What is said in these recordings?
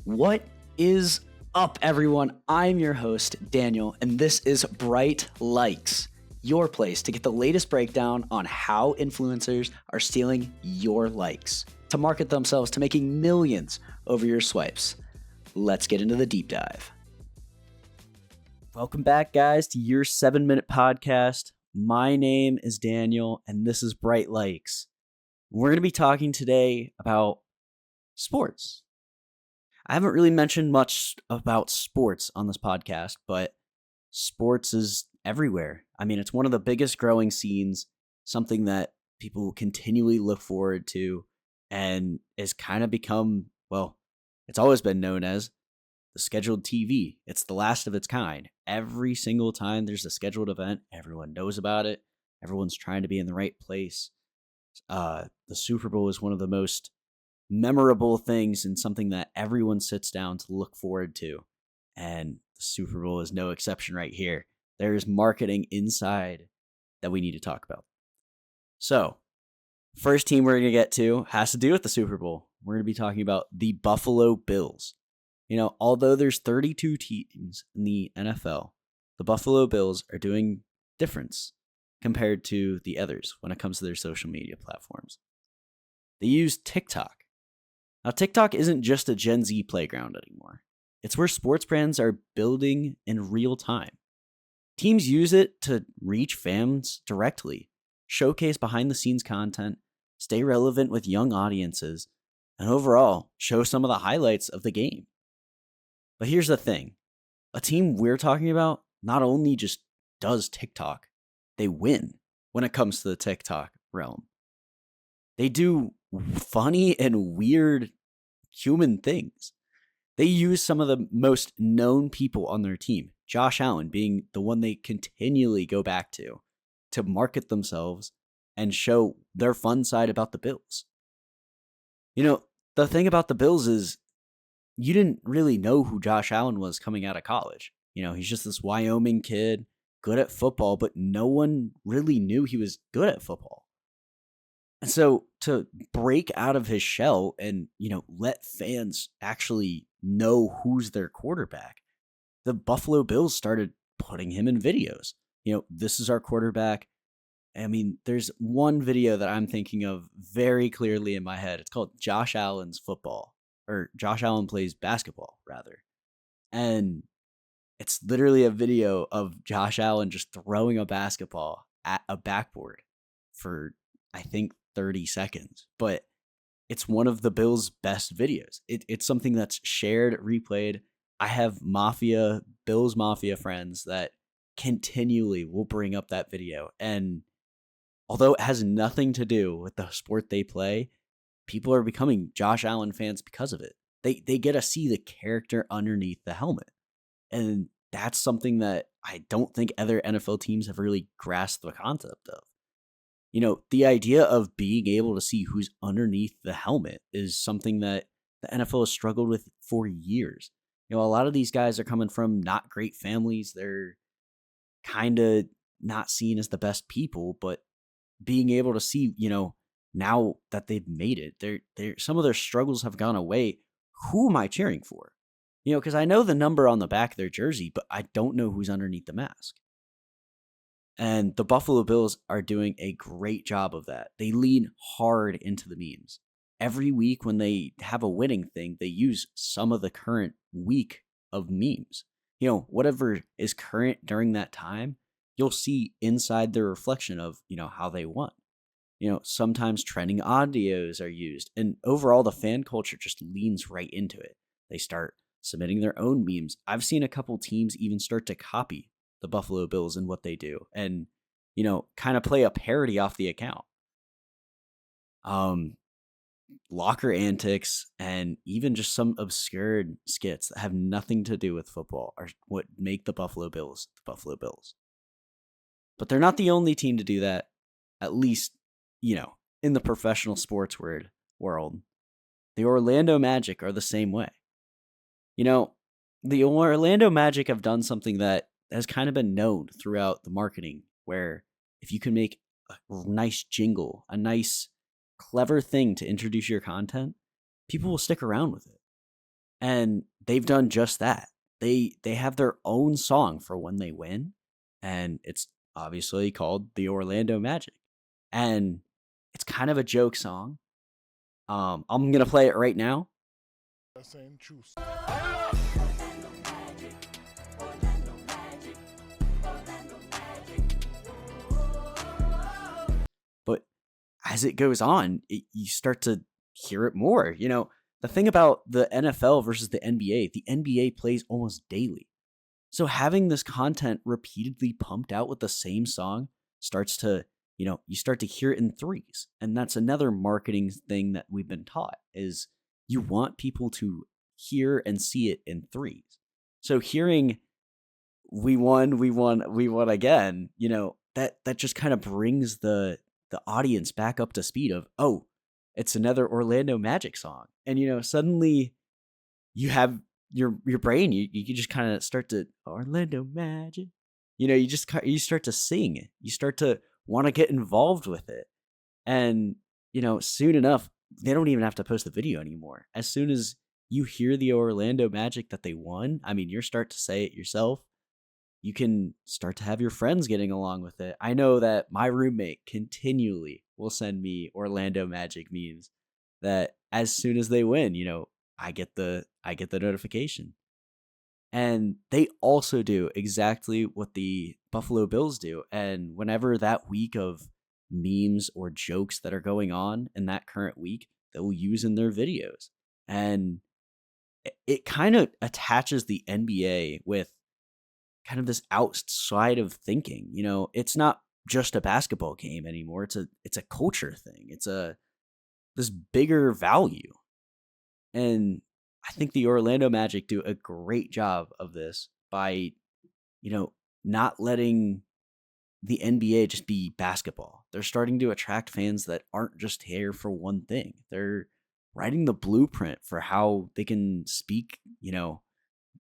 What is up, everyone? I'm your host, Daniel, and this is Bright Likes, your place to get the latest breakdown on how influencers are stealing your likes to market themselves to making millions over your swipes. Let's get into the deep dive. Welcome back, guys, to your 7-minute podcast. My name is Daniel, and this is Bright Likes. We're going to be talking today about sports. I haven't really mentioned much about sports on this podcast, but sports is everywhere. I mean, it's one of the biggest growing scenes, something that people continually look forward to, and has kind of become, well, it's always been known as the scheduled TV. It's the last of its kind. Every single time there's a scheduled event, everyone knows about it. Everyone's trying to be in the right place. The Super Bowl is one of the most memorable things and something that everyone sits down to look forward to. And the Super Bowl is no exception right here. There's marketing inside that we need to talk about. So, first team we're going to get to has to do with the Super Bowl. We're going to be talking about the Buffalo Bills. You know, although there's 32 teams in the NFL, the Buffalo Bills are doing difference compared to the others when it comes to their social media platforms. They use TikTok. Now, TikTok isn't just a Gen Z playground anymore. It's where sports brands are building in real time. Teams use it to reach fans directly, showcase behind-the-scenes content, stay relevant with young audiences, and overall, show some of the highlights of the game. But here's the thing. A team we're talking about not only just does TikTok, they win when it comes to the TikTok realm. They do funny and weird human things. They use some of the most known people on their team, Josh Allen being the one they continually go back to market themselves and show their fun side about the Bills. You know, the thing about the Bills is you didn't really know who Josh Allen was coming out of college. You know, he's just this Wyoming kid, good at football, but no one really knew he was good at football. And so to break out of his shell and, let fans actually know who's their quarterback, the Buffalo Bills started putting him in videos. This is our quarterback. I mean, there's one video that I'm thinking of very clearly in my head. It's called Josh Allen's Football, or Josh Allen Plays Basketball, rather. And it's literally a video of Josh Allen just throwing a basketball at a backboard for, I think, 30 seconds, but it's one of the Bills' best videos. It's something that's shared, replayed. I have Bills Mafia friends that continually will bring up that video. And although it has nothing to do with the sport they play, people are becoming Josh Allen fans because of it. They get to see the character underneath the helmet. And that's something that I don't think other NFL teams have really grasped the concept of. The idea of being able to see who's underneath the helmet is something that the NFL has struggled with for years. A lot of these guys are coming from not great families. They're kind of not seen as the best people, but being able to see, now that they've made it, some of their struggles have gone away. Who am I cheering for? Because I know the number on the back of their jersey, but I don't know who's underneath the mask. And the Buffalo Bills are doing a great job of that. They lean hard into the memes. Every week when they have a winning thing, they use some of the current week of memes. Whatever is current during that time, you'll see inside the reflection of, how they won. Sometimes trending audios are used. And overall, the fan culture just leans right into it. They start submitting their own memes. I've seen a couple teams even start to copy the Buffalo Bills and what they do and, kind of play a parody off the account. Locker antics and even just some obscure skits that have nothing to do with football are what make the Buffalo Bills the Buffalo Bills. But they're not the only team to do that, at least, in the professional sports world. The Orlando Magic are the same way. The Orlando Magic have done something that has kind of been known throughout the marketing, where if you can make a nice jingle, a nice, clever thing to introduce your content, people will stick around with it. And they've done just that. They have their own song for when they win, and it's obviously called the Orlando Magic. And it's kind of a joke song. I'm gonna play it right now. But as it goes on, you start to hear it more. The thing about the NFL versus the NBA plays almost daily. So having this content repeatedly pumped out with the same song starts to, you start to hear it in threes. And that's another marketing thing that we've been taught is you want people to hear and see it in threes. So hearing we won again, that just kind of brings the audience back up to speed of, oh, it's another Orlando Magic song. And suddenly you have your brain, you can just kind of start to Orlando Magic. You start to sing it. You start to want to get involved with it. And soon enough, they don't even have to post the video anymore. As soon as you hear the Orlando Magic that they won, I mean, you start to say it yourself. You can start to have your friends getting along with it. I know that my roommate continually will send me Orlando Magic memes that as soon as they win, I get the notification. And they also do exactly what the Buffalo Bills do. And whenever that week of memes or jokes that are going on in that current week, they'll use in their videos. And it kind of attaches the NBA with kind of this outside of thinking. It's not just a basketball game anymore. It's a culture thing. It's this bigger value. And I think the Orlando Magic do a great job of this by, not letting the NBA just be basketball. They're starting to attract fans that aren't just here for one thing. They're writing the blueprint for how they can speak,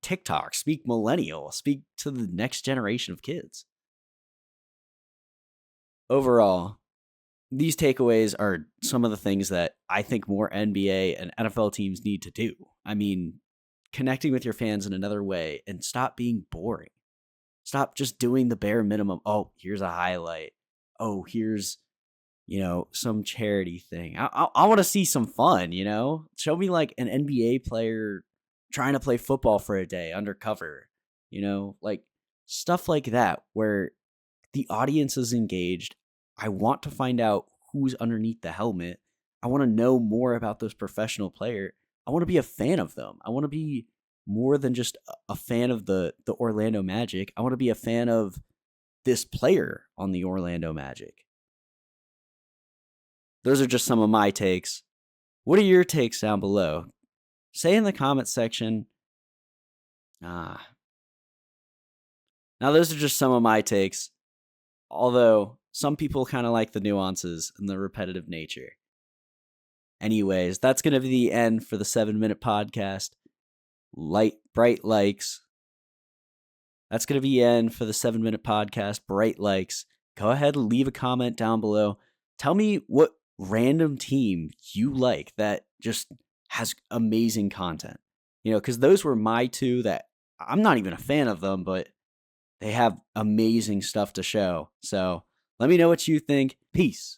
TikTok, speak millennial, speak to the next generation of kids. Overall, these takeaways are some of the things that I think more NBA and NFL teams need to do. I mean, connecting with your fans in another way and stop being boring. Stop just doing the bare minimum. Oh, here's a highlight. Oh, here's, some charity thing. I want to see some fun, Show me like an NBA player trying to play football for a day undercover, like stuff like that where the audience is engaged. I want to find out who's underneath the helmet. I want to know more about this professional player. I want to be a fan of them. I want to be more than just a fan of the Orlando Magic. I want to be a fan of this player on the Orlando Magic. Those are just some of my takes. What are your takes down below? Say in the comment section. Now, those are just some of my takes. Although some people kind of like the nuances and the repetitive nature. Anyways, that's going to be the end for the 7-minute podcast. Bright likes. That's going to be the end for the 7-minute podcast. Bright likes. Go ahead and leave a comment down below. Tell me what random team you like that just has amazing content. Because those were my two that I'm not even a fan of them, but they have amazing stuff to show. So let me know what you think. Peace.